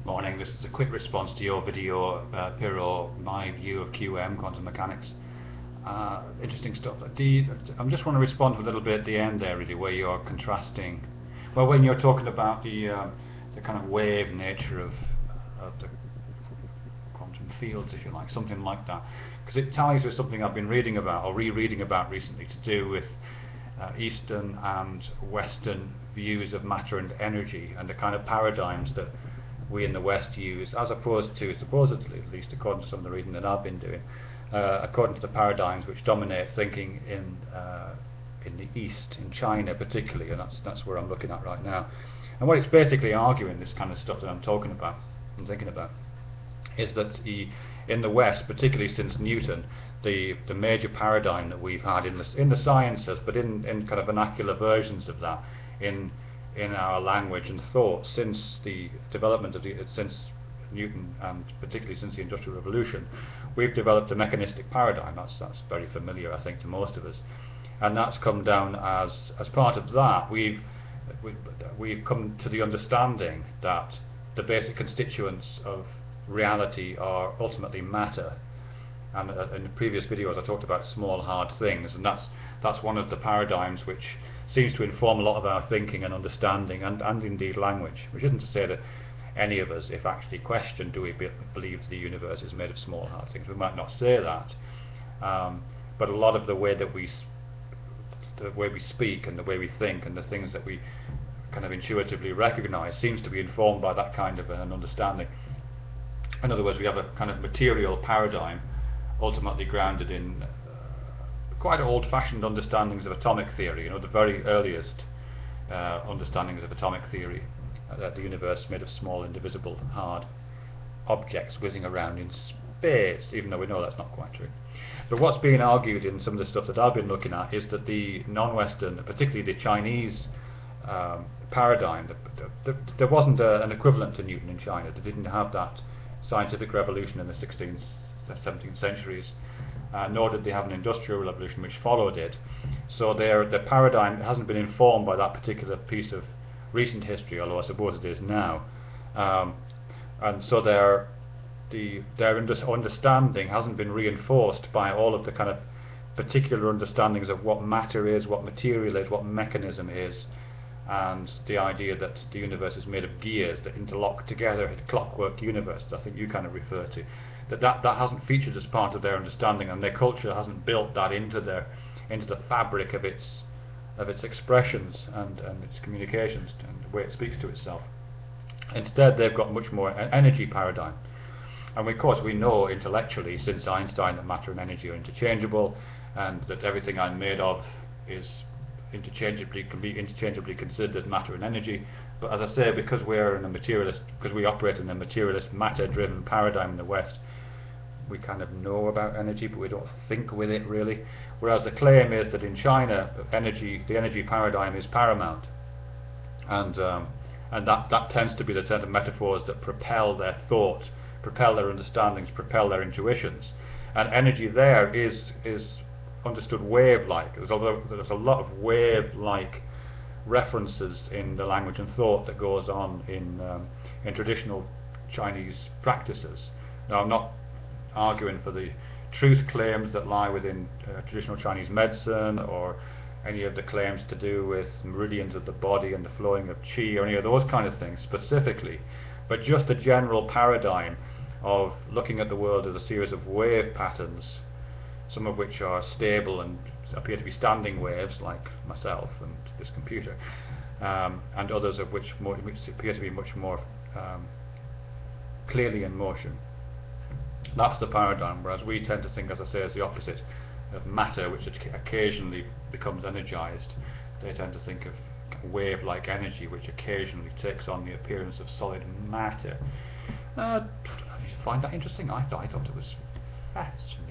Morning, this is a quick response to your video, Piro, my view of QM, quantum mechanics. Interesting stuff. I just want to respond to a little bit at the end there, really, where you're contrasting, well, when you're talking about the kind of wave nature of the quantum fields, if you like, something like that. Because it ties with something I've been reading about, or rereading about recently, to do with Eastern and Western views of matter and energy, and the kind of paradigms that we in the West use, as opposed to, supposedly, at least according to some of the reading that I've been doing, according to the paradigms which dominate thinking in the East, in China particularly, and that's where I'm looking at right now. And what it's basically arguing, this kind of stuff that I'm talking about and thinking about, is that in the West, particularly since Newton, the major paradigm that we've had in the sciences, but in kind of vernacular versions of that, in our language and thought, since the development of since Newton, and particularly since the Industrial Revolution, we've developed a mechanistic paradigm. That's very familiar, I think, to most of us, and that's come down as part of that. We've come to the understanding that the basic constituents of reality are ultimately matter. And in the previous videos I talked about small hard things, and that's one of the paradigms which seems to inform a lot of our thinking and understanding, and indeed language, which isn't to say that any of us, if actually questioned, do we believe the universe is made of small hard things. We might not say that, but a lot of the way we speak and the way we think and the things that we kind of intuitively recognize seems to be informed by that kind of an understanding. In other words, we have a kind of material paradigm ultimately grounded in quite old-fashioned understandings of atomic theory, you know, the very earliest understandings of atomic theory, that the universe is made of small, indivisible, hard objects whizzing around in space, even though we know that's not quite true. But what's being argued in some of the stuff that I've been looking at is that the non-Western, particularly the Chinese paradigm, there wasn't an equivalent to Newton in China. They didn't have that scientific revolution in the 16th, 17th centuries, nor did they have an industrial revolution which followed it. So their paradigm hasn't been informed by that particular piece of recent history, although I suppose it is now. And so their understanding hasn't been reinforced by all of the kind of particular understandings of what matter is, what material is, what mechanism is, and the idea that the universe is made of gears that interlock together, a clockwork universe that I think you kind of refer to. That hasn't featured as part of their understanding, and their culture hasn't built that into the fabric of its expressions and its communications and the way it speaks to itself. Instead, they've got much more energy paradigm, and of course we know intellectually since Einstein that matter and energy are interchangeable, and that everything I'm made of is can be interchangeably considered matter and energy. But as I say, because we operate in a materialist, matter-driven paradigm in the West, we kind of know about energy, but we don't think with it really. Whereas the claim is that in China, the energy paradigm is paramount, and that tends to be the set of metaphors that propel their thought, propel their understandings, propel their intuitions. And energy there is understood wave-like. There's a lot of wave-like references in the language and thought that goes on in traditional Chinese practices. Now, I'm not arguing for the truth claims that lie within traditional Chinese medicine, or any of the claims to do with meridians of the body and the flowing of qi, or any of those kind of things specifically, but just the general paradigm of looking at the world as a series of wave patterns, some of which are stable and appear to be standing waves, like myself and this computer, and others of which appear to be much more clearly in motion. That's the paradigm, whereas we tend to think, as I say, as the opposite of matter, which occasionally becomes energized. They tend to think of wave-like energy, which occasionally takes on the appearance of solid matter. I find that interesting. I thought it was fascinating.